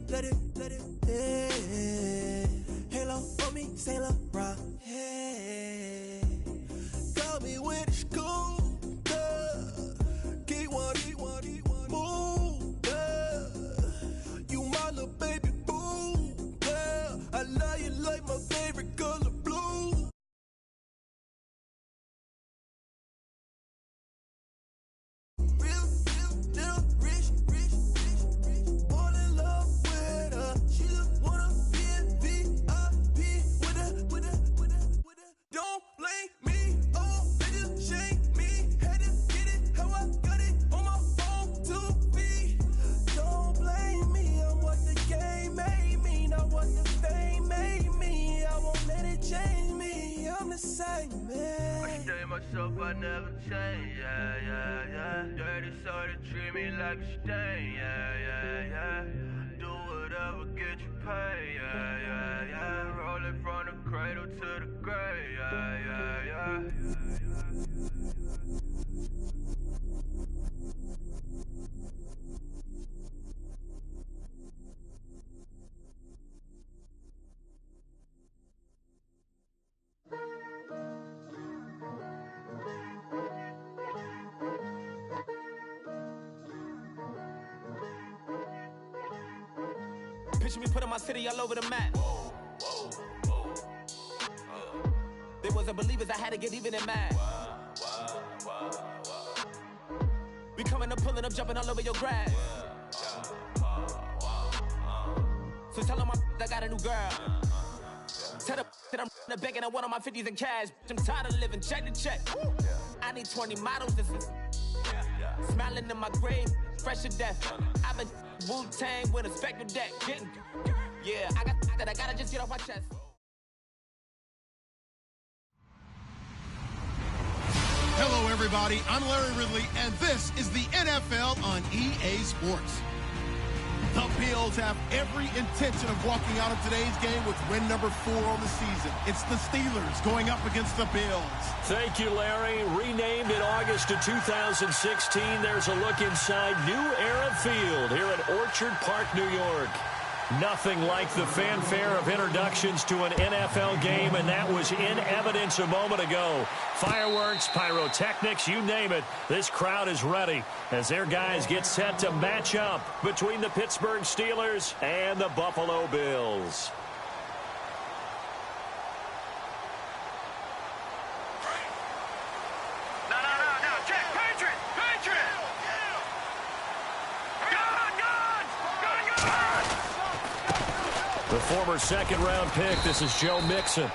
let it, yeah. Halo on me, Saint Laurent, yeah. Got me with the school, keep one, move, yeah. You my little baby boo, yeah. I love you like my favorite color blue. Don't blame me, oh, niggas shame me. Had to get it how I got it on my own 2 feet. Don't blame me, I'm what the game made me, not what the fame made me. I won't let it change me, I'm the same man. I stay myself, I never change, yeah. Dirty soda, treat me like a stain, yeah. Do whatever, get you paid, yeah. Roll it from the cradle to the grave, yeah. Picture me putting my city all over the map. They wasn't believers, I had to get even and mad. We coming up, pulling up, jumping all over your grass. So tell them I got a new girl. Tell them that I'm begging, I want on my 50s in cash. I'm tired of living check to check. I need 20 models, this is smiling in my grave, fresh to death. I've been Wu-Tang with a spectral deck. Yeah, I gotta just get off my chest. Hello, everybody. I'm Larry Ridley, and this is the NFL on EA Sports. The Bills have every intention of walking out of today's game with win number 4 on the season. It's the Steelers going up against the Bills. Thank you, Larry. Renamed in August of 2016, there's a look inside New Era Field here at Orchard Park, New York. Nothing like the fanfare of introductions to an NFL game, and that was in evidence a moment ago. Fireworks, pyrotechnics, you name it. This crowd is ready as their guys get set to match up between the Pittsburgh Steelers and the Buffalo Bills. The former second-round pick, this is Joe Mixon.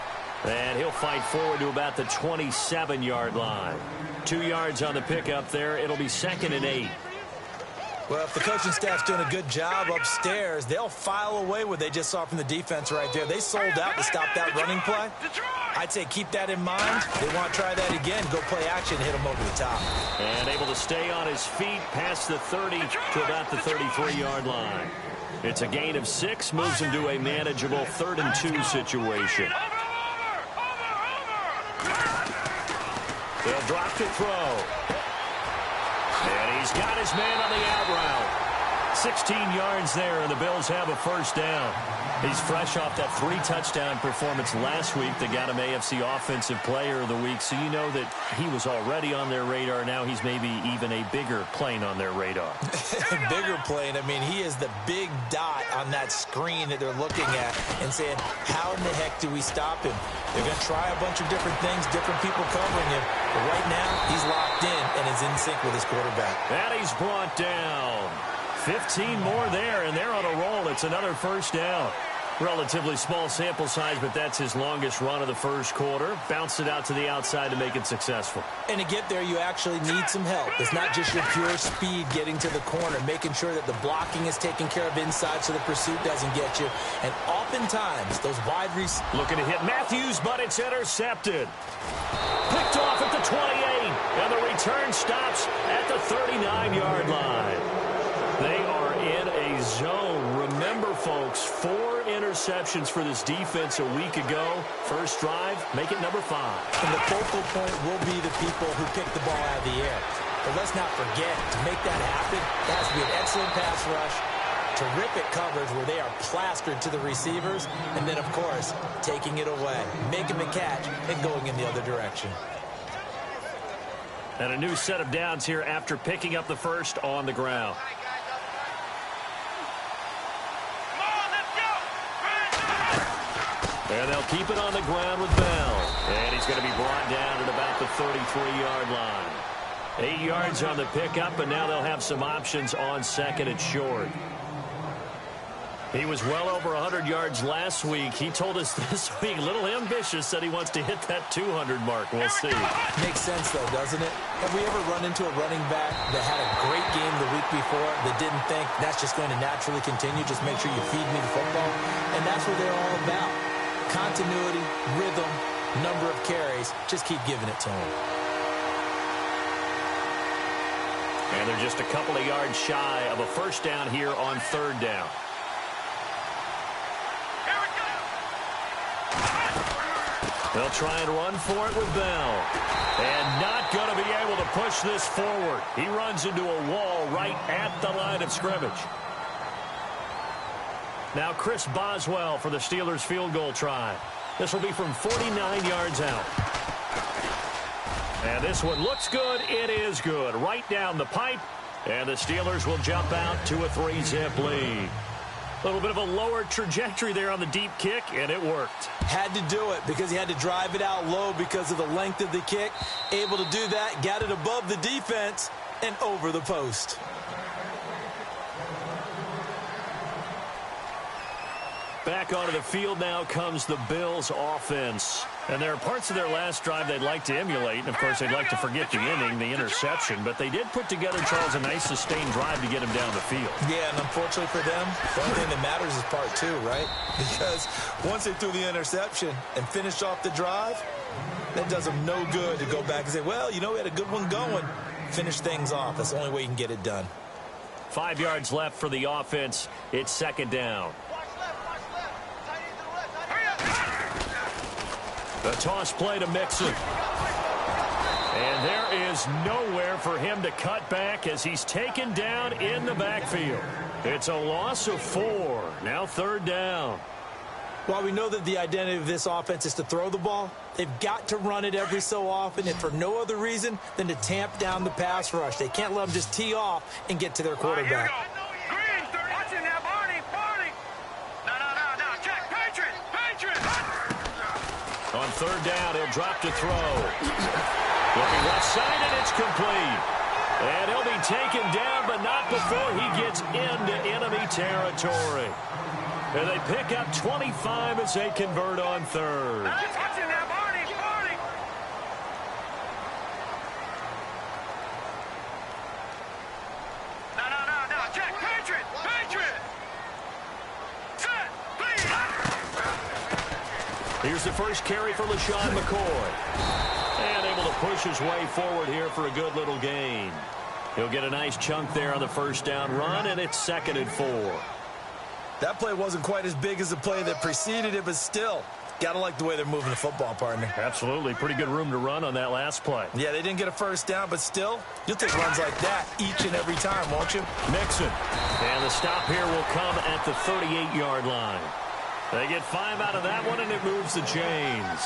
And he'll fight forward to about the 27-yard line. 2 yards on the pickup there. It'll be 2nd and 8. Well, if the coaching staff's doing a good job upstairs, they'll file away what they just saw from the defense right there. They sold out to stop that running play. I'd say keep that in mind. They want to try that again. Go play action, hit them over the top. And able to stay on his feet past the 30 to about the 33-yard line. It's a gain of 6, moves him to a manageable 3rd and 2 situation. They'll drop to throw. And he's got his man on the out route. 16 yards there, and the Bills have a first down. He's fresh off that 3-touchdown performance last week that got him AFC Offensive Player of the Week, so you know that he was already on their radar. Now he's maybe even a bigger plane on their radar. Bigger plane. I mean, he is the big dot on that screen that they're looking at and saying, how in the heck do we stop him? They're going to try a bunch of different things, different people covering him. But right now, he's locked in and is in sync with his quarterback. And he's brought down. 15 more there, and they're on a roll. It's another first down. Relatively small sample size, but that's his longest run of the first quarter. Bounced it out to the outside to make it successful. And to get there, you actually need some help. It's not just your pure speed getting to the corner, making sure that the blocking is taken care of inside so the pursuit doesn't get you. And oftentimes, those wide receivers... Looking to hit Matthews, but it's intercepted. Picked off at the 28, and the return stops at the 39-yard line. They are in a zone. Remember, folks, 4 interceptions for this defense a week ago. First drive, make it number 5. And the focal point will be the people who pick the ball out of the air. But let's not forget, to make that happen, there has to be an excellent pass rush, terrific coverage where they are plastered to the receivers, and then, of course, taking it away, making the catch, and going in the other direction. And a new set of downs here after picking up the first on the ground. And they'll keep it on the ground with Bell. And he's going to be brought down at about the 33-yard line. 8 yards on the pickup, and now they'll have some options on second and short. He was well over 100 yards last week. He told us this week, a little ambitious, said he wants to hit that 200 mark. We'll see. Makes sense, though, doesn't it? Have we ever run into a running back that had a great game the week before that didn't think that's just going to naturally continue? Just make sure you feed me the football. And that's what they're all about. Continuity, rhythm, number of carries. Just keep giving it to him. And they're just a couple of yards shy of a first down here on third down. They'll try and run for it with Bell. And not going to be able to push this forward. He runs into a wall right at the line of scrimmage. Now Chris Boswell for the Steelers field goal try. This will be from 49 yards out. And this one looks good. It is good. Right down the pipe. And the Steelers will jump out to a 3-zip lead. A little bit of a lower trajectory there on the deep kick, and it worked. Had to do it because he had to drive it out low because of the length of the kick. Able to do that, got it above the defense, and over the post. Back onto the field now comes the Bills offense. And there are parts of their last drive they'd like to emulate. And, of course, they'd like to forget the inning, the interception. But they did put together, Charles, a nice sustained drive to get him down the field. Yeah, and unfortunately for them, the only thing that matters is part two, right? Because once they threw the interception and finished off the drive, that does them no good to go back and say, well, you know, we had a good one going. Finish things off. That's the only way you can get it done. 5 yards left for the offense. It's second down. The toss play to Mixon. And there is nowhere for him to cut back as he's taken down in the backfield. It's a loss of 4. Now third down. While we know that the identity of this offense is to throw the ball, they've got to run it every so often, and for no other reason than to tamp down the pass rush. They can't let them just tee off and get to their quarterback. On third down, he'll drop to throw. Looking left side, and it's complete. And he'll be taken down, but not before he gets into enemy territory. And they pick up 25 as they convert on third. Here's the first carry for LaShawn McCoy. And able to push his way forward here for a good little gain. He'll get a nice chunk there on the first down run, and it's second and 4. That play wasn't quite as big as the play that preceded it, but still, got to like the way they're moving the football, partner. Absolutely. Pretty good room to run on that last play. Yeah, they didn't get a first down, but still, you'll take runs like that each and every time, won't you? Mixon. And the stop here will come at the 38-yard line. They get 5 out of that one, and it moves the chains.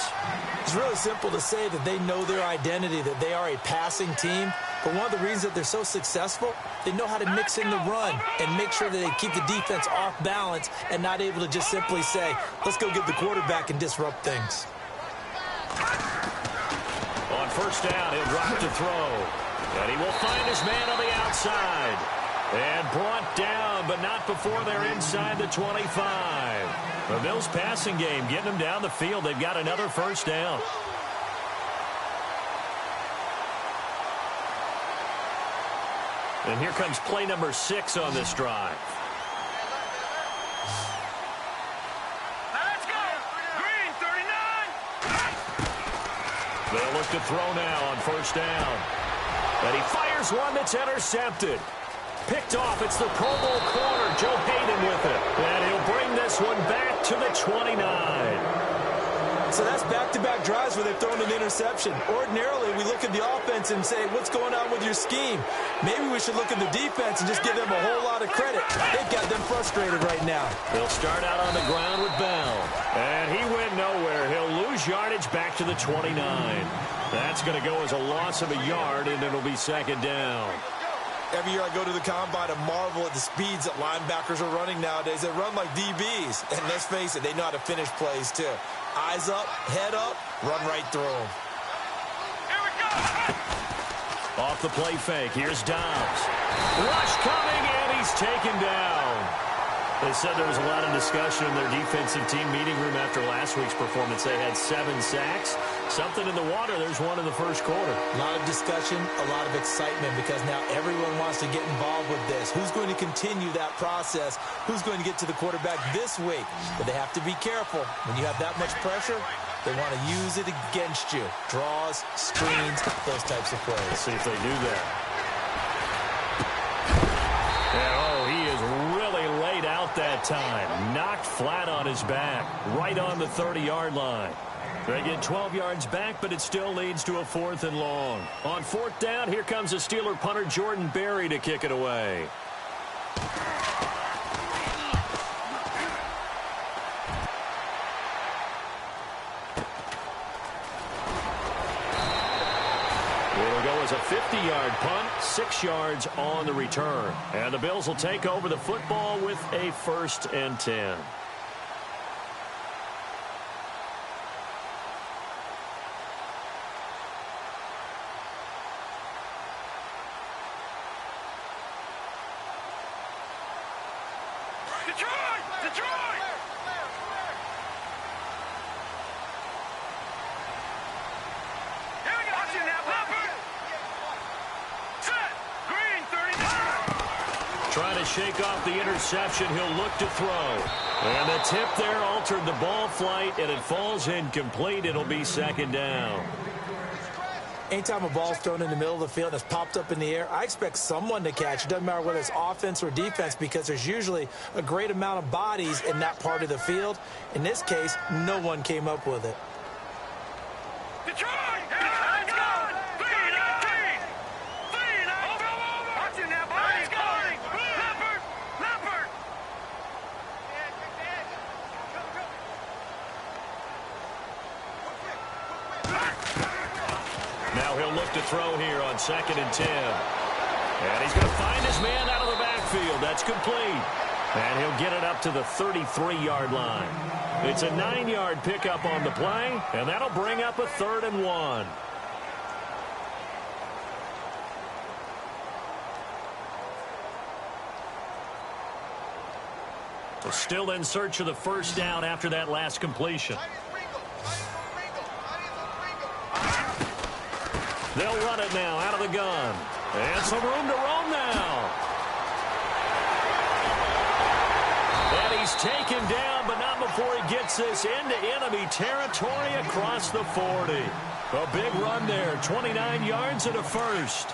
It's really simple to say that they know their identity, that they are a passing team. But one of the reasons that they're so successful, they know how to mix in the run and make sure that they keep the defense off balance and not able to just simply say, let's go get the quarterback and disrupt things. On first down, he'll drop to throw. And he will find his man on the outside. And brought down, but not before they're inside the 25. The Bills passing game, getting them down the field. They've got another first down. And here comes play number 6 on this drive. Let's go! Green, 39! They'll look to throw now on first down. And he fires one that's intercepted. Picked off. It's the Pro Bowl corner, Joe Hayden with it. And he'll bring this one back to the 29. So that's back-to-back drives where they've thrown an interception. Ordinarily, we look at the offense and say, what's going on with your scheme? Maybe we should look at the defense and just give them a whole lot of credit. They've got them frustrated right now. They'll start out on the ground with Bell. And he went nowhere. He'll lose yardage back to the 29. That's going to go as a loss of a yard, and it'll be second down. Every year I go to the combine and marvel at the speeds that linebackers are running nowadays. They run like DBs. And let's face it, they know how to finish plays too. Eyes up, head up, run right through them. Off the play fake, here's Dobbs. Rush coming, and he's taken down. They said there was a lot of discussion in their defensive team meeting room after last week's performance. They had 7 sacks. Something in the water. There's one in the first quarter. A lot of discussion, a lot of excitement, because now everyone wants to get involved with this. Who's going to continue that process? Who's going to get to the quarterback this week? But they have to be careful. When you have that much pressure, they want to use it against you. Draws, screens, those types of plays. Let's see if they do that. And, he is really laid out that time. Knocked flat on his back, right on the 30-yard line. They get 12 yards back, but it still leads to a 4th and long. On 4th down, here comes a Steeler punter, Jordan Berry, to kick it away. It'll go as a 50-yard punt, 6 yards on the return. And the Bills will take over the football with a 1st and 10. Trying to shake off the interception. He'll look to throw. And the tip there altered the ball flight, and it falls incomplete. It'll be second down. Anytime a ball's thrown in the middle of the field that's popped up in the air, I expect someone to catch. It doesn't matter whether it's offense or defense, because there's usually a great amount of bodies in that part of the field. In this case, no one came up with it. Now he'll look to throw here on 2nd and 10. And he's going to find his man out of the backfield. That's complete. And he'll get it up to the 33-yard line. It's a 9-yard pickup on the play, and that'll bring up a 3rd and 1. We're still in search of the 1st down after that last completion. They'll run it now out of the gun. And some room to roam now. And he's taken down, but not before he gets this into enemy territory across the 40. A big run there, 29 yards and a 1st.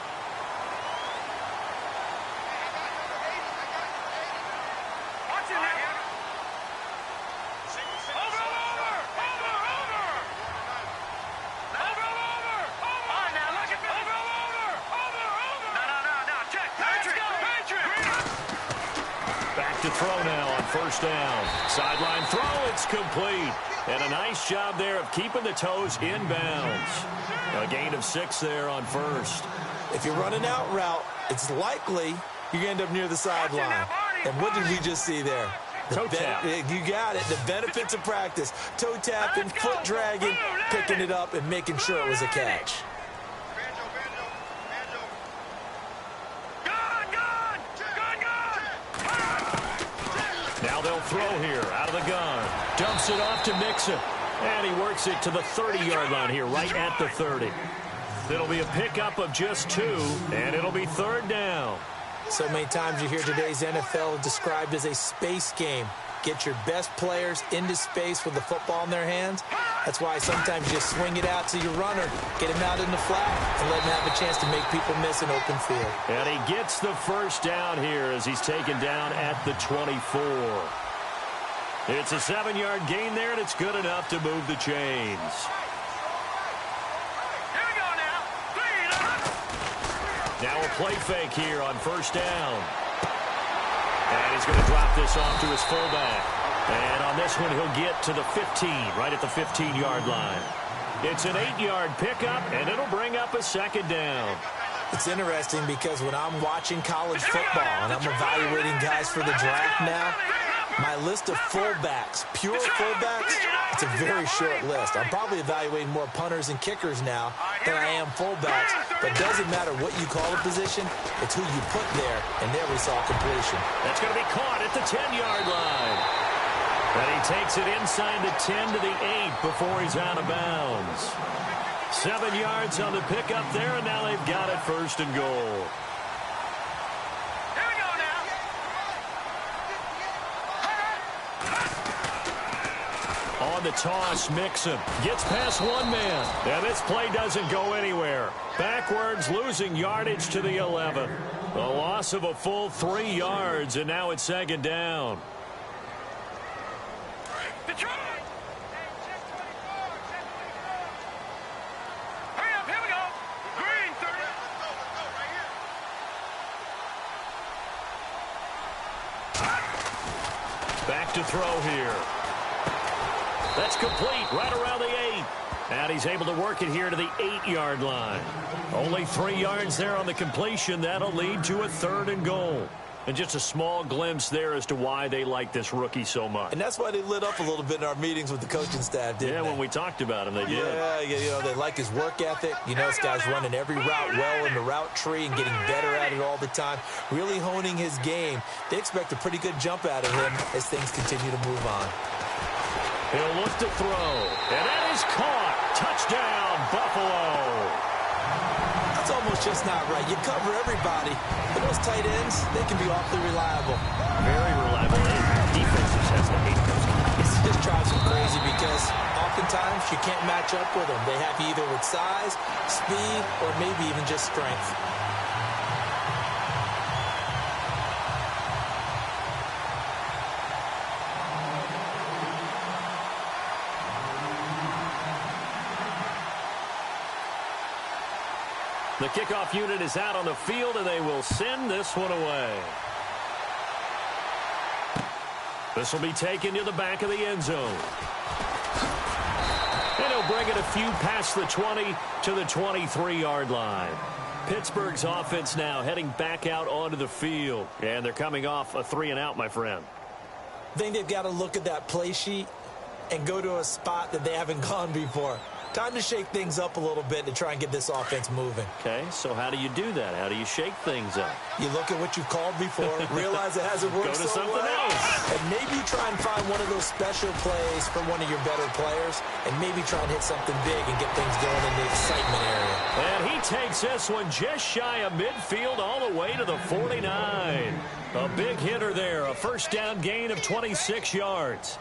To throw now on 1st down. Sideline throw, it's complete. And a nice job there of keeping the toes inbounds. A gain of 6 there on 1st. If you run an out route, it's likely you're going to end up near the sideline. And what did we just see there? Toe tap. You got it. The benefits of practice. Toe tapping, foot dragging, picking it up, and making sure it was a catch. Now they'll throw here out of the gun. Dumps it off to Mixon. And he works it to the 30-yard line here, right at the 30. It'll be a pickup of just 2, and it'll be 3rd down. So many times you hear today's NFL described as a space game. Get your best players into space with the football in their hands. That's why sometimes you just swing it out to your runner, get him out in the flat, and let him have a chance to make people miss an open field. And he gets the 1st down here as he's taken down at the 24. It's a 7-yard gain there, and it's good enough to move the chains. Now a play fake here on 1st down. And he's going to drop this off to his fullback. And on this one, he'll get to the 15, right at the 15-yard line. It's an 8-yard pickup, and it'll bring up a second down. It's interesting because when I'm watching college football and I'm evaluating guys for the draft now, my list of fullbacks, pure fullbacks, it's a very short list. I'm probably evaluating more punters and kickers now than I am fullbacks. But it doesn't matter what you call a position, it's who you put there, and there we saw completion. That's going to be caught at the 10-yard line. And he takes it inside the 10 to the 8 before he's out of bounds. 7 yards on the pickup there, and now they've got it first and goal. On the toss, Mixon gets past one man. And this play doesn't go anywhere. Backwards, losing yardage to the 11. A loss of a full 3 yards, and now it's second down. Back to throw here. That's complete right around the 8. And he's able to work it here to the 8-yard line. Only 3 yards there on the completion. That'll lead to a 3rd and goal. And just a small glimpse there as to why they like this rookie so much. And that's why they lit up a little bit in our meetings with the coaching staff, didn't they? Yeah, when we talked about him, they did. Yeah, you know, they like his work ethic. You know, this guy's running every route well in the route tree and getting better at it all the time, really honing his game. They expect a pretty good jump out of him as things continue to move on. He'll look to throw, and that is caught. Touchdown, Buffalo. That's almost just not right. You cover everybody. But those tight ends, they can be awfully reliable. Very reliable. Defenses has to hate those guys. It just drives them crazy because oftentimes you can't match up with them. They have you either with size, speed, or maybe even just strength. The kickoff unit is out on the field, and they will send this one away. This will be taken to the back of the end zone. And he'll bring it a few past the 20 to the 23-yard line. Pittsburgh's offense now heading back out onto the field. And they're coming off a 3-and-out, my friend. I think they've got to look at that play sheet and go to a spot that they haven't gone before. Time to shake things up a little bit to try and get this offense moving. Okay, so how do you do that? How do you shake things up? You look at what you've called before, realize it hasn't worked so something else. And maybe try and find one of those special plays from one of your better players, and maybe try and hit something big and get things going in the excitement area. And he takes this one just shy of midfield all the way to the 49. A big hitter there, a first down gain of 26 yards.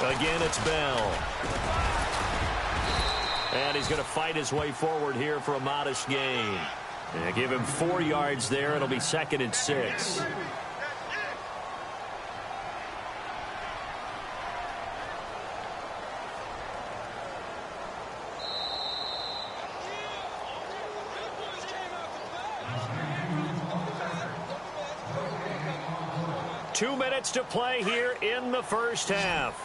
Again, it's Bell. And he's going to fight his way forward here for a modest gain. And give him 4 yards there. It'll be 2nd and 6. Two minutes to play here in the first half.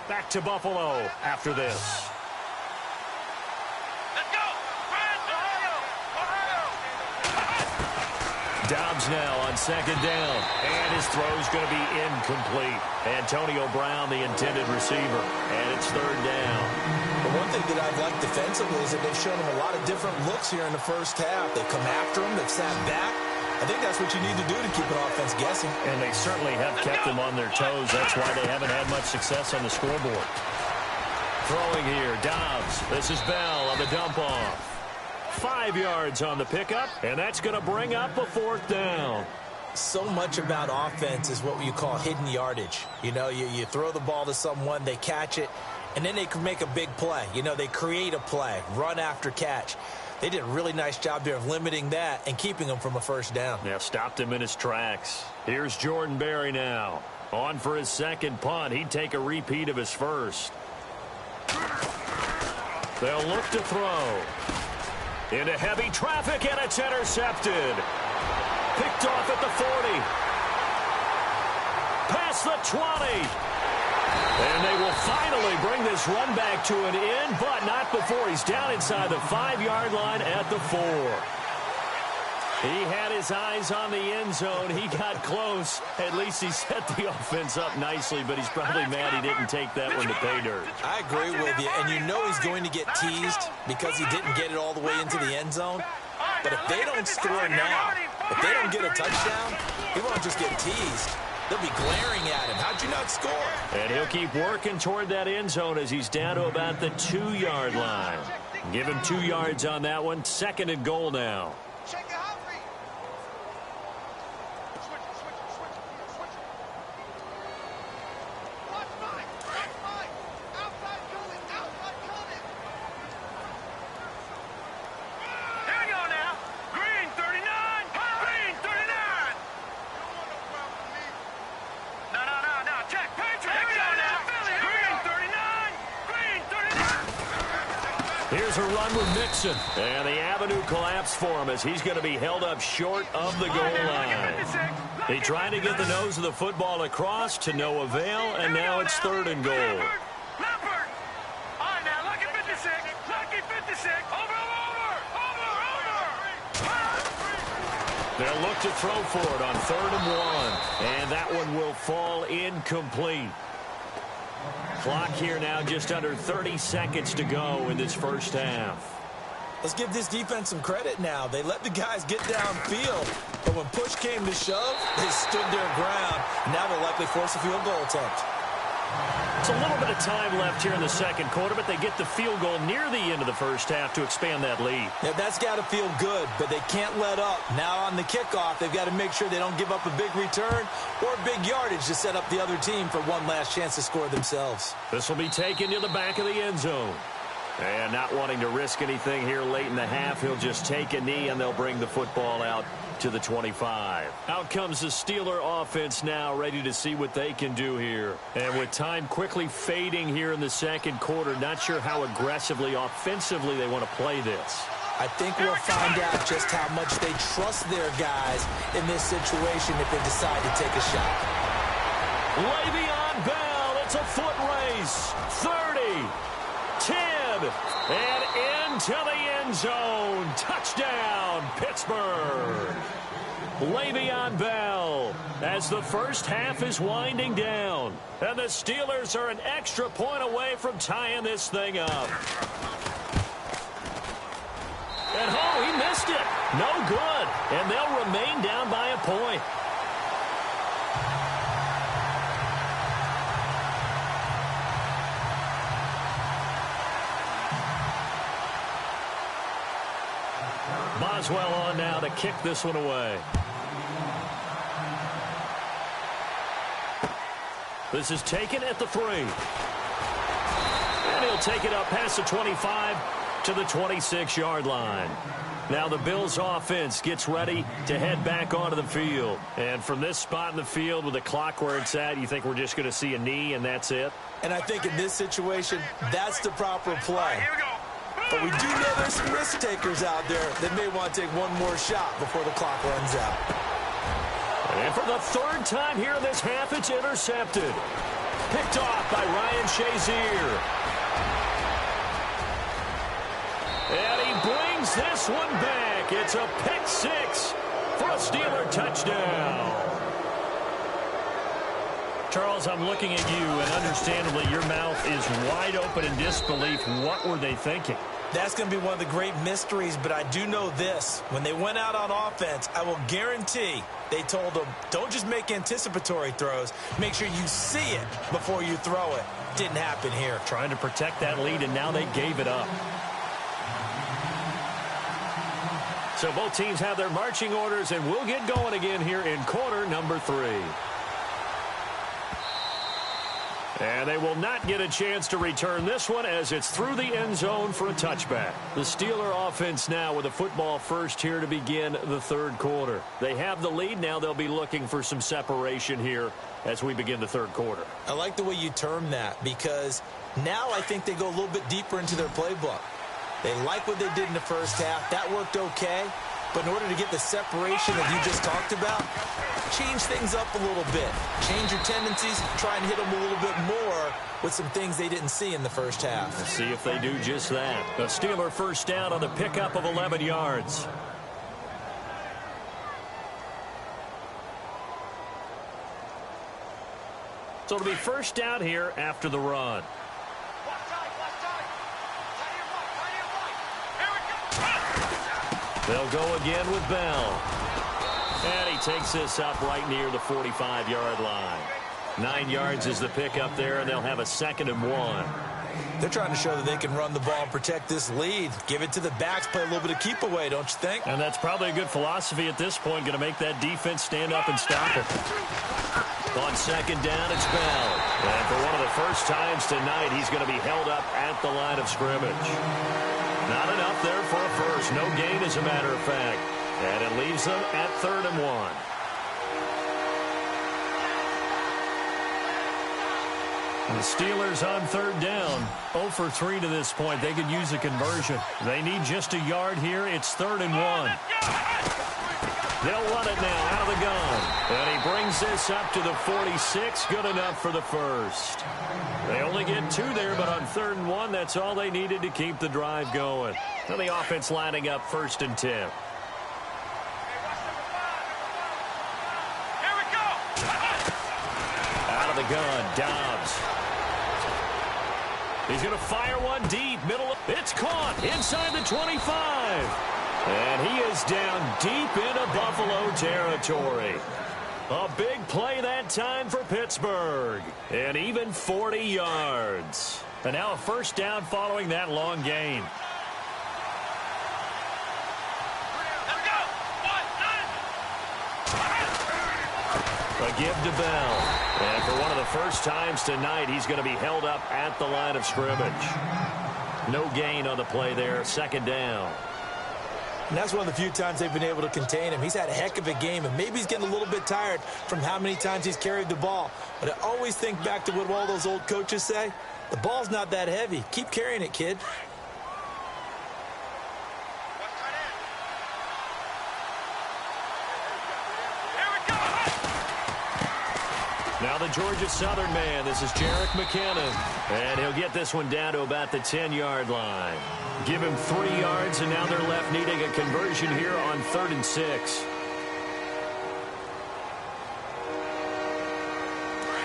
Back to Buffalo after this. Let's go! Dobbs now on 2nd down. And his throw's going to be incomplete. Antonio Brown, the intended receiver. And it's 3rd down. The one thing that I've liked defensively is that they've shown him a lot of different looks here in the first half. They've come after him. They've sat back. I think that's what you need to do to keep an offense guessing. And they certainly have kept them on their toes. That's why they haven't had much success on the scoreboard. Throwing here, Dobbs. This is Bell on the dump off. 5 yards on the pickup, and that's going to bring up a 4th down. So much about offense is what you call hidden yardage. You know, you throw the ball to someone, they catch it, and then they can make a big play. You know, they create a play, run after catch. They did a really nice job there of limiting that and keeping him from a first down. Yeah, stopped him in his tracks. Here's Jordan Berry now. On for his second punt. He'd take a repeat of his first. They'll look to throw. Into heavy traffic, and it's intercepted. Picked off at the 40. Past the 20. And they will finally bring this run back to an end, but not before he's down inside the 5-yard line at the 4. He had his eyes on the end zone. He got close. At least he set the offense up nicely, but he's probably mad he didn't take that one to pay dirt. I agree with you, and you know he's going to get teased because he didn't get it all the way into the end zone. But if they don't score now, if they don't get a touchdown, he won't just get teased. They'll be glaring at him. How'd you not score? And he'll keep working toward that end zone as he's down to about the 2-yard line. Give him 2 yards on that one. 2nd and goal now. Here's a run with Mixon. And the avenue collapsed for him as he's going to be held up short of the goal line. He tried to get the nose of the football across to no avail, and now it's 3rd and goal. They'll look to throw for it on 3rd and 1. And that one will fall incomplete. Clock here now just under 30 seconds to go in this first half. Let's give this defense some credit now. They let the guys get downfield, but when push came to shove, they stood their ground. Now they'll likely force a field goal attempt. It's a little bit of time left here in the 2nd quarter, but they get the field goal near the end of the first half to expand that lead. Yeah, that's got to feel good, but they can't let up. Now on the kickoff, they've got to make sure they don't give up a big return or big yardage to set up the other team for one last chance to score themselves. This will be taken to the back of the end zone. And not wanting to risk anything here late in the half, he'll just take a knee, and they'll bring the football out to the 25. Out comes the Steeler offense now, ready to see what they can do here. And with time quickly fading here in the 2nd quarter, not sure how aggressively, offensively they want to play this. I think we'll find out just how much they trust their guys in this situation if they decide to take a shot. Le'Veon Bell, it's a foot race. 30, 10, and into the end zone. Touchdown, Pittsburgh. Le'Veon Bell as the first half is winding down. And the Steelers are an extra point away from tying this thing up. And oh, he missed it. No good. And they'll remain down by a point. Boswell on now to kick this one away. This is taken at the 3. And he'll take it up past the 25 to the 26-yard line. Now the Bills offense gets ready to head back onto the field. And from this spot in the field with the clock where it's at, you think we're just going to see a knee and that's it? And I think in this situation, that's the proper play. But we do know there's some risk takers out there that may want to take one more shot before the clock runs out. And for the 3rd time here in this half, it's intercepted. Picked off by Ryan Shazier. And he brings this one back. It's a pick 6 for a Steeler touchdown. Charles, I'm looking at you, and understandably, your mouth is wide open in disbelief. What were they thinking? That's going to be one of the great mysteries, but I do know this. When they went out on offense, I will guarantee they told them, don't just make anticipatory throws. Make sure you see it before you throw it. Didn't happen here. Trying to protect that lead, and now they gave it up. So both teams have their marching orders, and we'll get going again here in quarter number 3. And they will not get a chance to return this one as it's through the end zone for a touchback. The Steeler offense now with a football first here to begin the third quarter. They have the lead. Now they'll be looking for some separation here as we begin the third quarter. I like the way you term that because now I think they go a little bit deeper into their playbook. They like what they did in the first half. That worked okay. But in order to get the separation that you just talked about, change things up a little bit. Change your tendencies, try and hit them a little bit more with some things they didn't see in the first half. Let's see if they do just that. A Steeler first down on the pickup of 11 yards. So it'll be first down here after the run. They'll go again with Bell. And he takes this up right near the 45-yard line. 9 yards is the pickup there, and they'll have a 2nd and 1. They're trying to show that they can run the ball and protect this lead. Give it to the backs, play a little bit of keep away, don't you think? And that's probably a good philosophy at this point, going to make that defense stand up and stop it. On 2nd down, it's Bell. And for one of the first times tonight, he's going to be held up at the line of scrimmage. Not enough there for a first. No gain, as a matter of fact. And it leaves them at 3rd and 1. The Steelers on 3rd down. 0 for 3 to this point. They could use a conversion. They need just a yard here. It's 3rd and 1. They'll run it now out of the gun. And he brings this up to the 46. Good enough for the first. They only get 2 there, but on 3rd and 1, that's all they needed to keep the drive going. Now the offense lining up 1st and 10. Out of the gun, Dobbs. He's going to fire one deep, middle. It's caught inside the 25. And he is down deep into Buffalo territory. A big play that time for Pittsburgh. And even 40 yards. And now a first down following that long gain. A give to Bell. And for one of the first times tonight, he's going to be held up at the line of scrimmage. No gain on the play there. 2nd down. And that's one of the few times they've been able to contain him. He's had a heck of a game, and maybe he's getting a little bit tired from how many times he's carried the ball. But I always think back to what all those old coaches say. The ball's not that heavy. Keep carrying it, kid. Now the Georgia Southern man. This is Jerick McKinnon. And he'll get this one down to about the 10-yard line. Give him 3 yards, and now they're left needing a conversion here on 3rd and 6.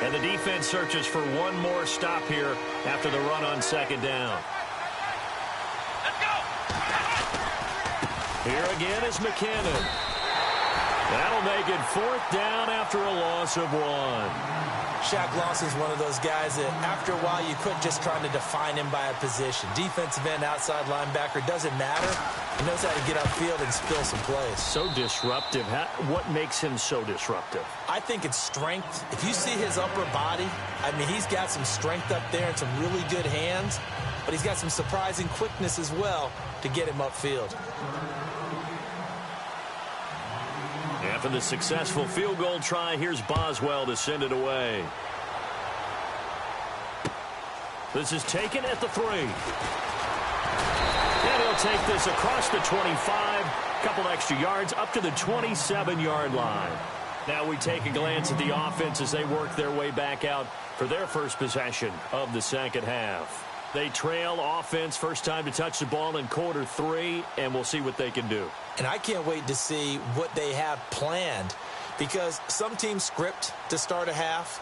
And the defense searches for one more stop here after the run on 2nd down. Let's go! Here again is McKinnon. That'll make it 4th down after a loss of 1. Shaq Lawson's one of those guys that after a while you quit just trying to define him by a position. Defensive end, outside linebacker, doesn't matter. He knows how to get upfield and spill some plays. So disruptive. What makes him so disruptive? I think it's strength. If you see his upper body, I mean, he's got some strength up there and some really good hands, but he's got some surprising quickness as well to get him upfield. After the successful field goal try, here's Boswell to send it away. This is taken at the 3. And he'll take this across the 25, a couple extra yards, up to the 27-yard line. Now we take a glance at the offense as they work their way back out for their first possession of the second half. They trail offense, first time to touch the ball in quarter 3, and we'll see what they can do. And I can't wait to see what they have planned, because some teams script to start a half.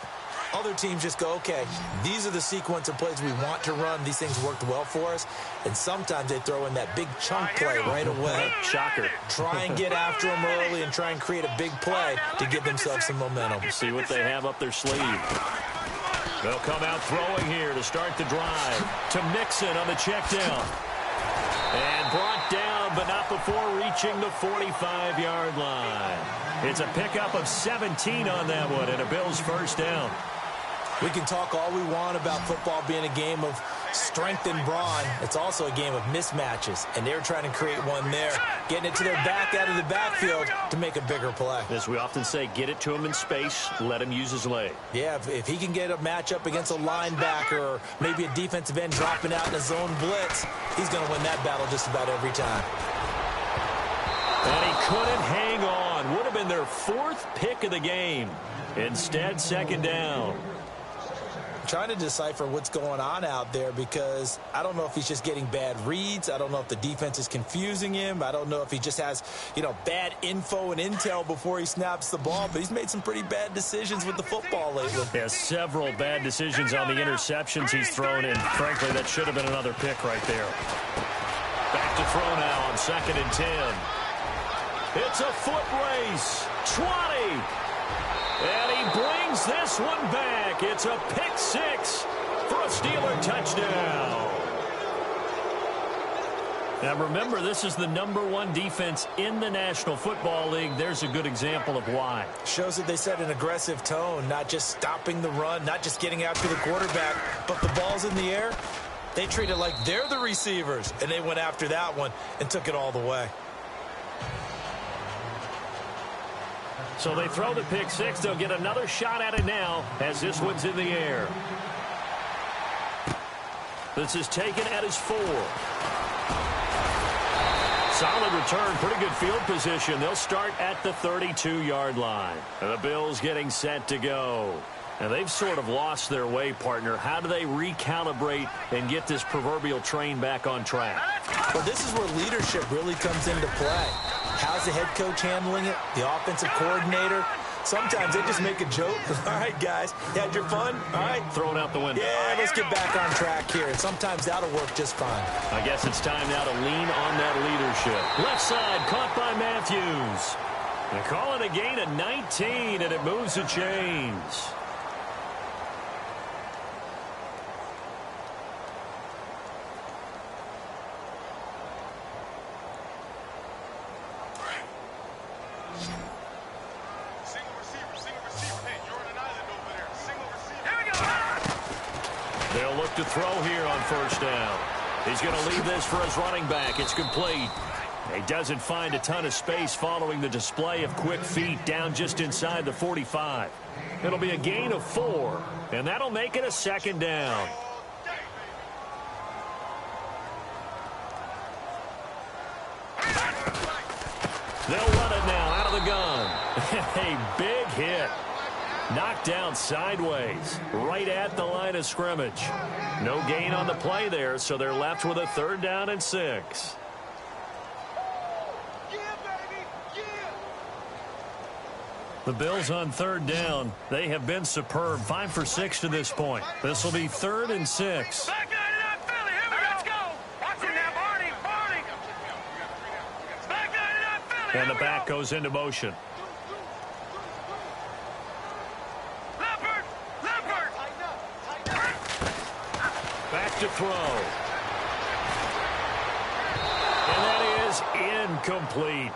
Other teams just go, okay, these are the sequence of plays we want to run. These things worked well for us. And sometimes they throw in that big chunk play right away. Shocker. Try and get after them early and try and create a big play to give themselves some momentum. See what they have up their sleeve. They'll come out throwing here to start the drive. To Mixon on the check down. And brought down, but not before reaching the 45-yard line. It's a pickup of 17 on that one, and a Bills first down. We can talk all we want about football being a game of strength and brawn. It's also a game of mismatches, and they're trying to create one there, getting it to their back out of the backfield to make a bigger play. As we often say, get it to him in space, let him use his leg. Yeah, if he can get a matchup against a linebacker or maybe a defensive end dropping out in a zone blitz, he's going to win that battle just about every time. And he couldn't hang on. Would have been their 4th pick of the game. Instead, 2nd down. Trying to decipher what's going on out there because I don't know if he's just getting bad reads. I don't know if the defense is confusing him. I don't know if he just has, bad info and intel before he snaps the ball. But he's made some pretty bad decisions with the football lately. Yeah, several bad decisions on the interceptions he's thrown in. Frankly, that should have been another pick right there. Back to throw now on 2nd and 10. It's a foot race. 20. And he brings this one back. It's a pick 6 for a Steeler touchdown. Now remember, this is the #1 defense in the National Football League. There's a good example of why. Shows that they set an aggressive tone, not just stopping the run, not just getting after the quarterback, but the ball's in the air. They treat it like they're the receivers, and they went after that one and took it all the way. So they throw the pick 6. They'll get another shot at it now as this one's in the air. This is taken at his 4. Solid return, pretty good field position. They'll start at the 32-yard line. And the Bills getting set to go. And they've sort of lost their way, partner. How do they recalibrate and get this proverbial train back on track? Well, this is where leadership really comes into play. How's the head coach handling it? The offensive coordinator? Sometimes they just make a joke. All right, guys, you had your fun? All right. Throw it out the window. Yeah, let's get back on track here. And sometimes that'll work just fine. I guess it's time now to lean on that leadership. Left side caught by Matthews. They call it a gain of 19, and it moves the chains. They'll look to throw here on 1st down. He's going to leave this for his running back. It's complete. He doesn't find a ton of space following the display of quick feet down just inside the 45. It'll be a gain of 4, and that'll make it a 2nd down. They'll run it now out of the gun. A big hit. Knocked down sideways, right at the line of scrimmage. No gain on the play there, so they're left with a 3rd down and 6. The Bills on 3rd down. They have been superb, 5 for 6 to this point. This will be 3rd and 6. Back line it up, Philly. Here we go. Let's go. Watch it now, Barney. Back line it up, Philly. And the back goes into motion. Back to throw. And that is incomplete.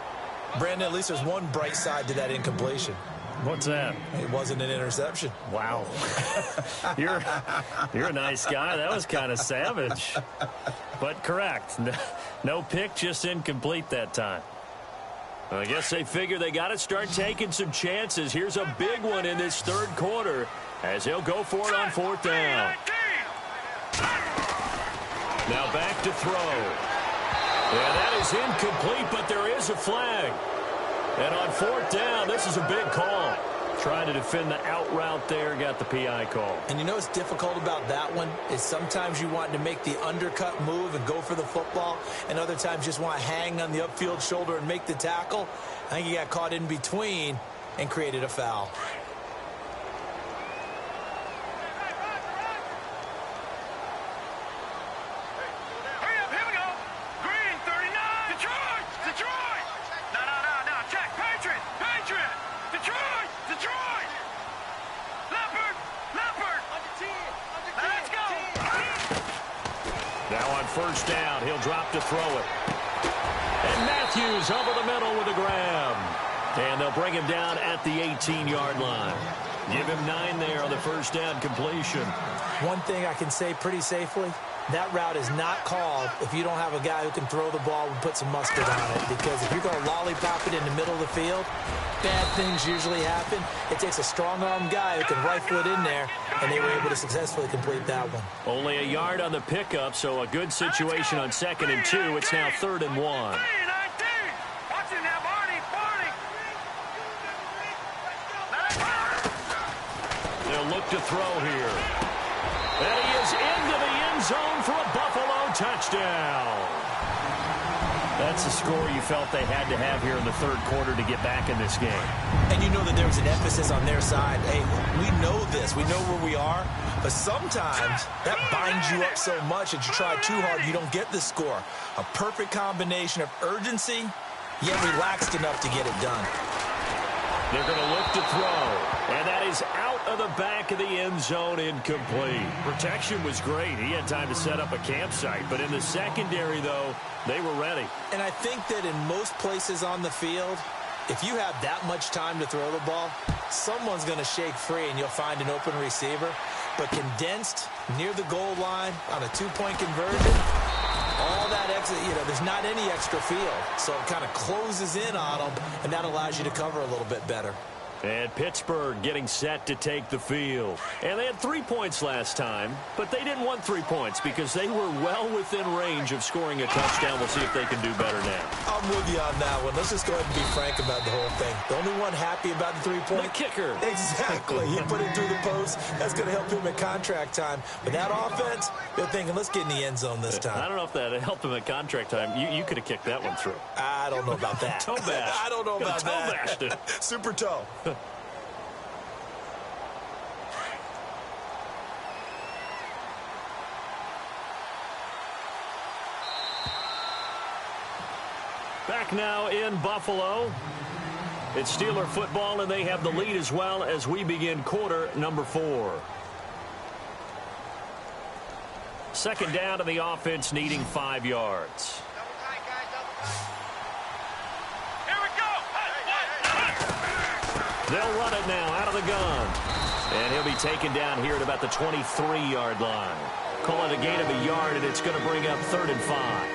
Brandon, at least there's one bright side to that incompletion. What's that? It wasn't an interception. Wow. You're a nice guy. That was kind of savage. But correct. No pick, just incomplete that time. I guess they figure they got to start taking some chances. Here's a big one in this 3rd quarter as they'll go for it on 4th down. Now back to throw. Yeah, that is incomplete, but there is a flag. And on 4th down, this is a big call. Trying to defend the out route there, got the PI call. And you know what's difficult about that one is sometimes you want to make the undercut move and go for the football, and other times you just want to hang on the upfield shoulder and make the tackle. I think he got caught in between and created a foul. First down, he'll drop to throw it. And Matthews over the middle with a grab. And they'll bring him down at the 18-yard line. Give him 9 there on the first down completion. One thing I can say pretty safely, that route is not called if you don't have a guy who can throw the ball and put some mustard on it. Because if you're going to lollipop it in the middle of the field, bad things usually happen. It takes a strong-arm guy who can rifle it in there, and they were able to successfully complete that one. Only a yard on the pickup, so a good situation on 2nd and 2. It's now 3rd and 1. They'll look to throw here. And he is into the end zone for a Buffalo touchdown. That's the score you felt they had to have here in the 3rd quarter to get back in this game. And you know that there was an emphasis on their side. Hey, we know this. We know where we are. But sometimes that binds you up so much that you try too hard, you don't get the score. A perfect combination of urgency, yet relaxed enough to get it done. They're going to look to throw. And that is out of the back of the end zone, incomplete. Protection was great. He had time to set up a campsite. But in the secondary, though, they were ready. And I think that in most places on the field, if you have that much time to throw the ball, someone's going to shake free and you'll find an open receiver. But condensed near the goal line on a 2-point conversion, all that extra, there's not any extra field. So it kind of closes in on them, and that allows you to cover a little bit better. And Pittsburgh getting set to take the field. And they had 3 points last time, but they didn't want 3 points because they were well within range of scoring a touchdown. We'll see if they can do better now. I'm with you on that one. Let's just go ahead and be frank about the whole thing. The only one happy about the 3-point? The kicker. Exactly. He put it through the post. That's going to help him at contract time. But that offense, they're thinking, let's get in the end zone this time. I don't know if that helped him at contract time. You could have kicked that one through. I don't know about that. Toe bash. I don't know about that. Toe bashed it. Super toe. Back now in Buffalo. It's Steeler football, and they have the lead as well as we begin quarter number 4. 2nd down, and the offense needing 5 yards. Here we go. They'll run it now out of the gun. And he'll be taken down here at about the 23-yard line. Call it a gain of a yard, and it's going to bring up 3rd and 5.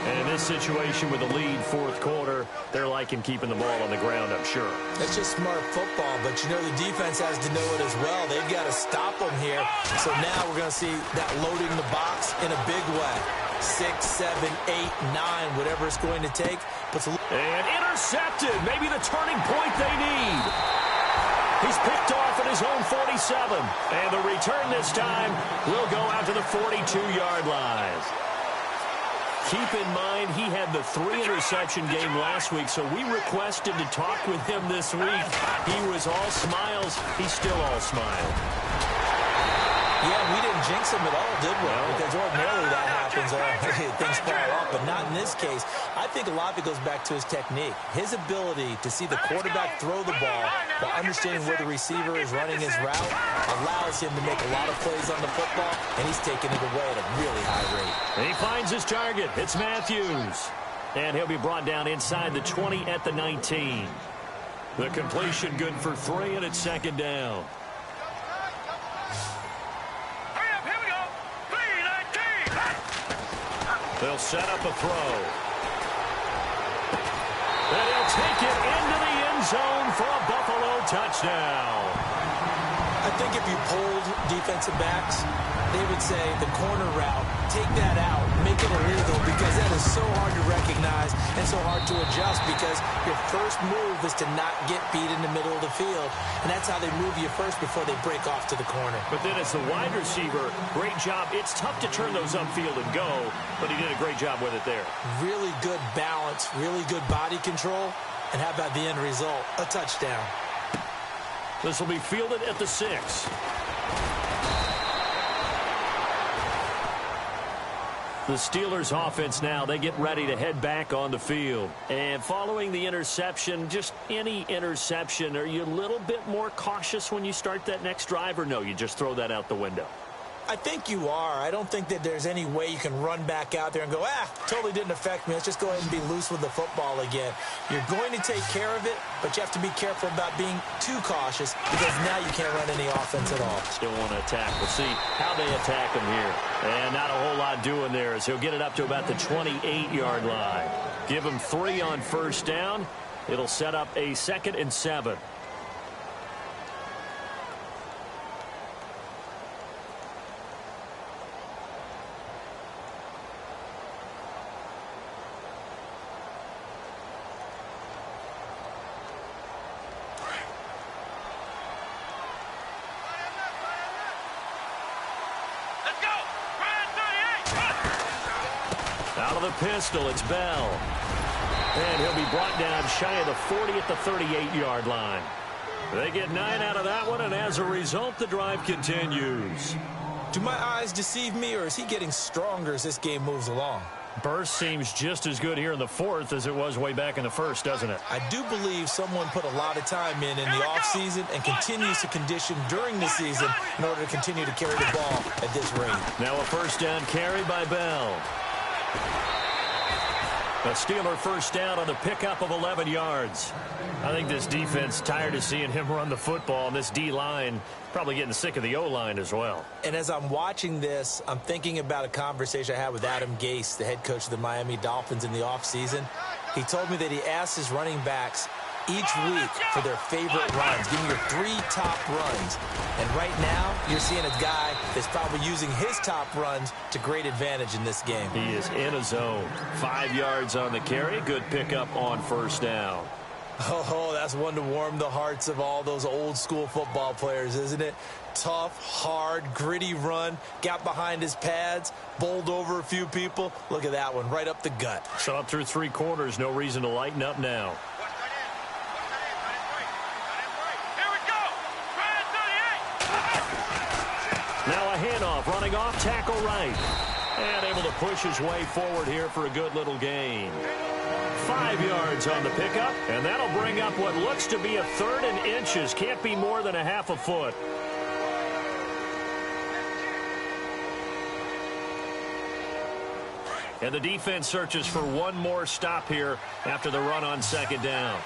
And in this situation with the lead 4th quarter, they're liking keeping the ball on the ground, I'm sure. That's just smart football, but the defense has to know it as well. They've got to stop them here. So now we're going to see that loading the box in a big way. 6, 7, 8, 9, whatever it's going to take. And intercepted. Maybe the turning point they need. He's picked off at his own 47. And the return this time will go out to the 42-yard line. Keep in mind, he had the 3-interception game last week, so we requested to talk with him this week. He was all smiles. He's still all smile. Yeah, we didn't jinx him at all, did we? No. Because ordinarily that happens. Things fall off, but not in this case. I think a lot of it goes back to his technique. His ability to see the quarterback throw the ball while understanding where the receiver is running his route allows him to make a lot of plays on the football, and he's taking it away at a really high rate. And he finds his target. It's Matthews. And he'll be brought down inside the 20 at the 19. The completion good for 3, and it's 2nd down. They'll set up a throw. And he'll take it into the end zone for a Buffalo touchdown. I think if you polled defensive backs, they would say the corner route, take that out, make it illegal, because that is so hard to recognize and so hard to adjust, because your first move is to not get beat in the middle of the field, and that's how they move you first before they break off to the corner. But then as the wide receiver, great job. It's tough to turn those upfield and go, but he did a great job with it there. Really good balance, really good body control, and how about the end result? A touchdown. This will be fielded at the 6. The Steelers offense now, they get ready to head back on the field. And following the interception, just any interception, are you a little bit more cautious when you start that next drive, or no, you just throw that out the window? I think you are. I don't think that there's any way you can run back out there and go, totally didn't affect me. Let's just go ahead and be loose with the football again. You're going to take care of it, but you have to be careful about being too cautious because now you can't run any offense at all. Still want to attack. We'll see how they attack him here. And not a whole lot doing there as he'll get it up to about the 28-yard line. Give him 3 on first down. It'll set up a 2nd and 7. Out of the pistol, it's Bell. And he'll be brought down shy of the 40 at the 38-yard line. They get 9 out of that one, and as a result, the drive continues. Do my eyes deceive me, or is he getting stronger as this game moves along? Burst seems just as good here in the 4th as it was way back in the 1st, doesn't it? I do believe someone put a lot of time in the offseason and continues to condition during the season in order to continue to carry the ball at this rate. Now a first down carry by Bell. A Steeler first down on the pickup of 11 yards. I think this defense tired of seeing him run the football, and this D-line probably getting sick of the O-line as well. And as I'm watching this, I'm thinking about a conversation I had with Adam Gase, the head coach of the Miami Dolphins in the offseason. He told me that he asked his running backs each week for their favorite runs. Give me your 3 top runs. And right now, you're seeing a guy that's probably using his top runs to great advantage in this game. He is in a zone. 5 yards on the carry. Good pickup on first down. Oh, that's one to warm the hearts of all those old school football players, isn't it? Tough, hard, gritty run. Got behind his pads, bowled over a few people. Look at that one, right up the gut. So up through 3 quarters, no reason to lighten up now. Now a handoff, running off, tackle right. And able to push his way forward here for a good little gain. 5 yards on the pickup, and that'll bring up what looks to be a 3rd and inches. Can't be more than a half a foot. And the defense searches for one more stop here after the run on 2nd down.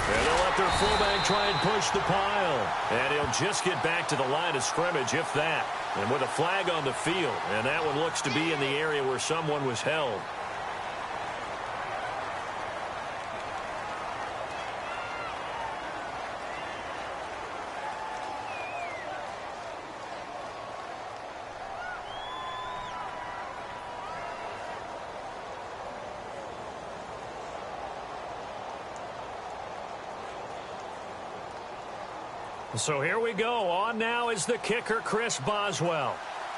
And they'll let their fullback try and push the pile. And he'll just get back to the line of scrimmage, if that. And with a flag on the field. And that one looks to be in the area where someone was held. So here we go. On now is the kicker, Chris Boswell.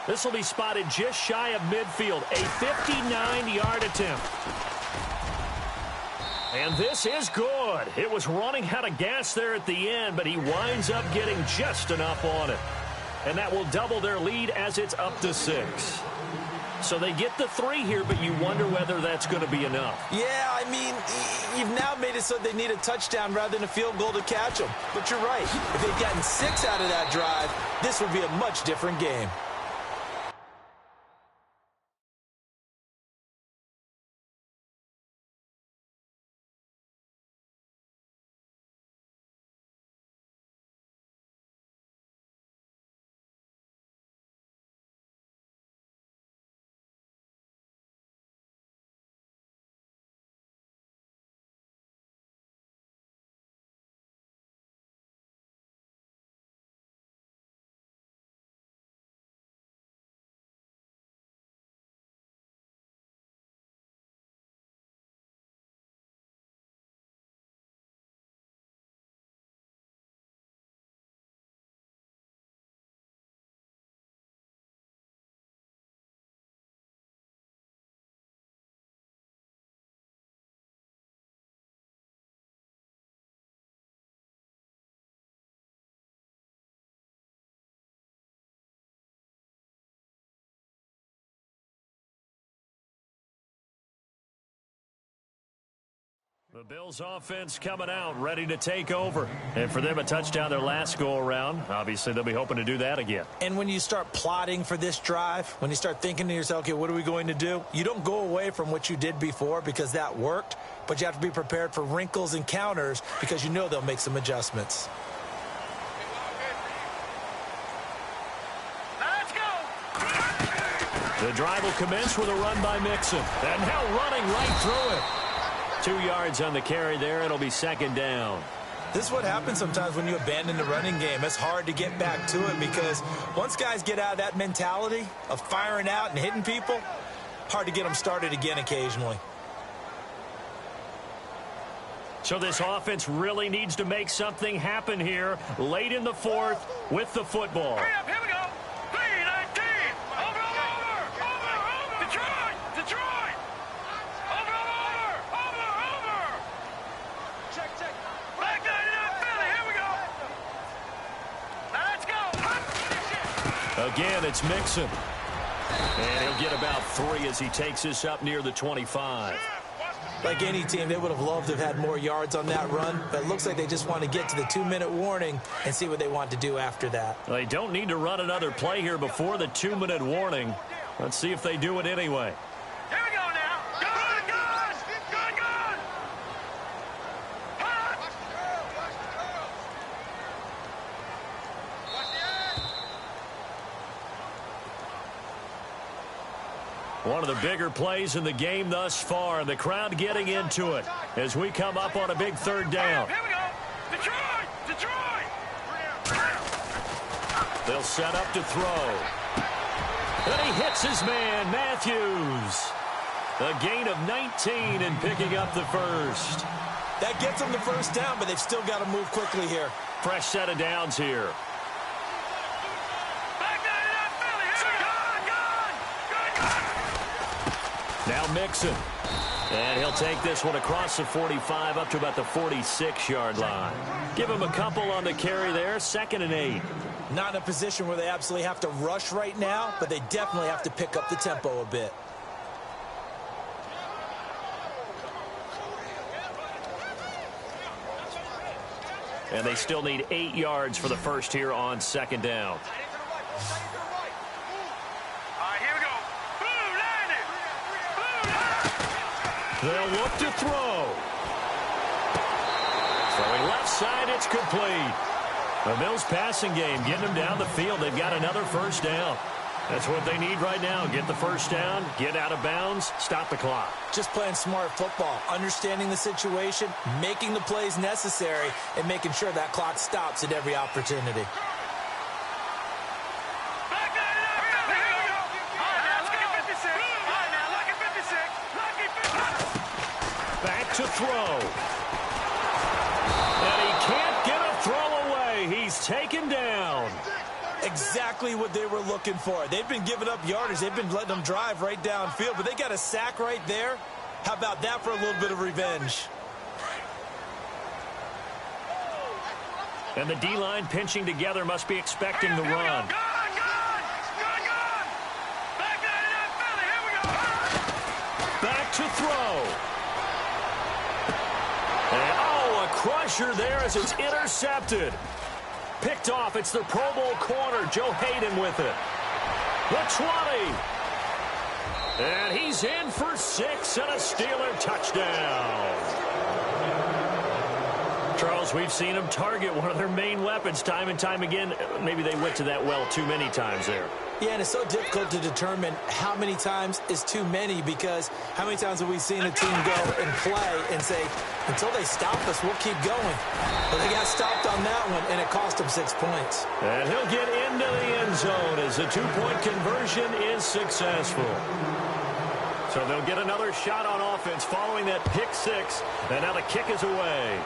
This will be spotted just shy of midfield. A 59-yard attempt. And this is good. It was running out of gas there at the end, but he winds up getting just enough on it. And that will double their lead as it's up to 6. So they get the 3 here, but you wonder whether that's going to be enough. Yeah, I mean, you've now made it so they need a touchdown rather than a field goal to catch them. But you're right. If they'd gotten 6 out of that drive, this would be a much different game. The Bills offense coming out, ready to take over. And for them, a touchdown their last go-around. Obviously, they'll be hoping to do that again. And when you start plotting for this drive, when you start thinking to yourself, okay, what are we going to do? You don't go away from what you did before because that worked, but you have to be prepared for wrinkles and counters because you know they'll make some adjustments. Let's go! The drive will commence with a run by Mixon. And now running right through it. 2 yards on the carry there. It'll be second down. This is what happens sometimes when you abandon the running game. It's hard to get back to it because once guys get out of that mentality of firing out and hitting people, hard to get them started again occasionally. So this offense really needs to make something happen here late in the fourth with the football. Hurry up, here we go. 3-19. Over. Detroit. Over. Check. Back 99, Philly, here we go. Let's go. Again, it's Mixon. And he'll get about 3 as he takes this up near the 25. Like any team, they would have loved to have had more yards on that run, but it looks like they just want to get to the 2-minute warning and see what they want to do after that. They don't need to run another play here before the 2-minute warning. Let's see if they do it anyway. Here we go now. Good. One of the bigger plays in the game thus far, and the crowd getting into it as we come up on a big third down. Here we go. Detroit. They'll set up to throw. And he hits his man, Matthews. A gain of 19 and picking up the first. That gets them the first down, but they've still got to move quickly here. Fresh set of downs here. Now Mixon. And he'll take this one across the 45 up to about the 46-yard line. Give him a couple on the carry there. 2nd and 8. Not in a position where they absolutely have to rush right now, but they definitely have to pick up the tempo a bit. And they still need 8 yards for the first here on 2nd down. They'll look to throw. Throwing left side, it's complete. The Bills passing game, getting them down the field. They've got another first down. That's what they need right now. Get the first down, get out of bounds, stop the clock. Just playing smart football, understanding the situation, making the plays necessary, and making sure that clock stops at every opportunity. Back to throw. And he can't get a throw away. He's taken down. Exactly what they were looking for. They've been giving up yardage. They've been letting them drive right downfield, but they got a sack right there. How about that for a little bit of revenge? And the D-line pinching together, must be expecting the run. Back to throw. And, a crusher there as it's intercepted. Picked off. It's the Pro Bowl corner, Joe Hayden with it. The 20. And he's in for 6 and a Steeler touchdown. Charles, we've seen them target one of their main weapons time and time again. Maybe they went to that well too many times there. Yeah, and it's so difficult to determine how many times is too many, because how many times have we seen a team go and play and say, until they stop us, we'll keep going. But they got stopped on that one, and it cost them 6 points. And he'll get into the end zone as the 2-point conversion is successful. So they'll get another shot on offense following that pick 6, and now the kick is away.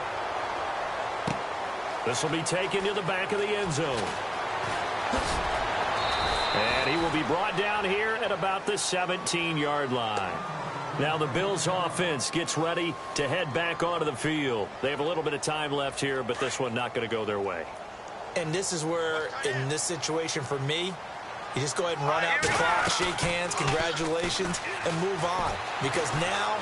This will be taken to the back of the end zone. And he will be brought down here at about the 17-yard line. Now the Bills offense gets ready to head back onto the field. They have a little bit of time left here, but this one not going to go their way. And this is where, in this situation for me, you just go ahead and run out the clock, shake hands, congratulations, and move on. Because now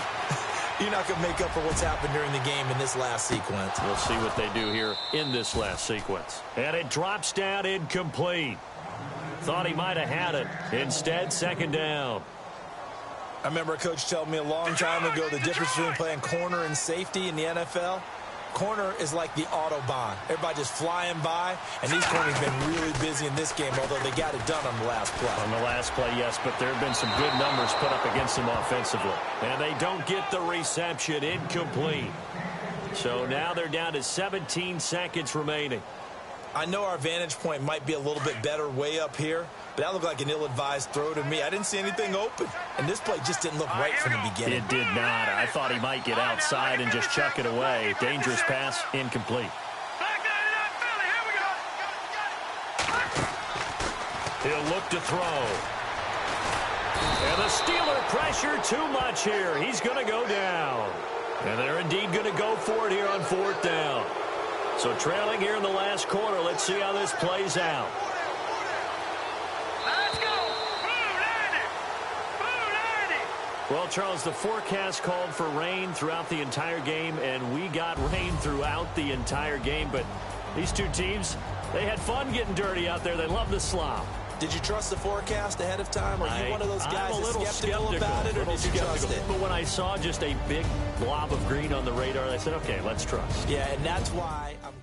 You're not going to make up for what's happened during the game in this last sequence. We'll see what they do here in this last sequence. And it drops down incomplete. Thought he might have had it. Instead, second down. I remember a coach telling me a long time ago the difference between playing corner and safety in the NFL. Corner is like the Autobahn. Everybody just flying by, and these corners have been really busy in this game, although they got it done on the last play. On the last play, yes, but there have been some good numbers put up against them offensively. And they don't get the reception. Incomplete. So now they're down to 17 seconds remaining. I know our vantage point might be a little bit better way up here, but that looked like an ill-advised throw to me. I didn't see anything open, and this play just didn't look right from the beginning. It did not. I thought he might get outside and just chuck it away. Dangerous pass, incomplete. He'll look to throw. And the Steeler pressure too much here. He's going to go down. And they're indeed going to go for it here on fourth down. So trailing here in the last quarter. Let's see how this plays out. Let's go. Well, Charles, the forecast called for rain throughout the entire game, and we got rain throughout the entire game. But these two teams, they had fun getting dirty out there. They love the slop. Did you trust the forecast ahead of time? Are you one of those guys that's skeptical about it, or did you trust it? But when I saw just a big blob of green on the radar, I said, okay, let's trust. Yeah, and that's why I'm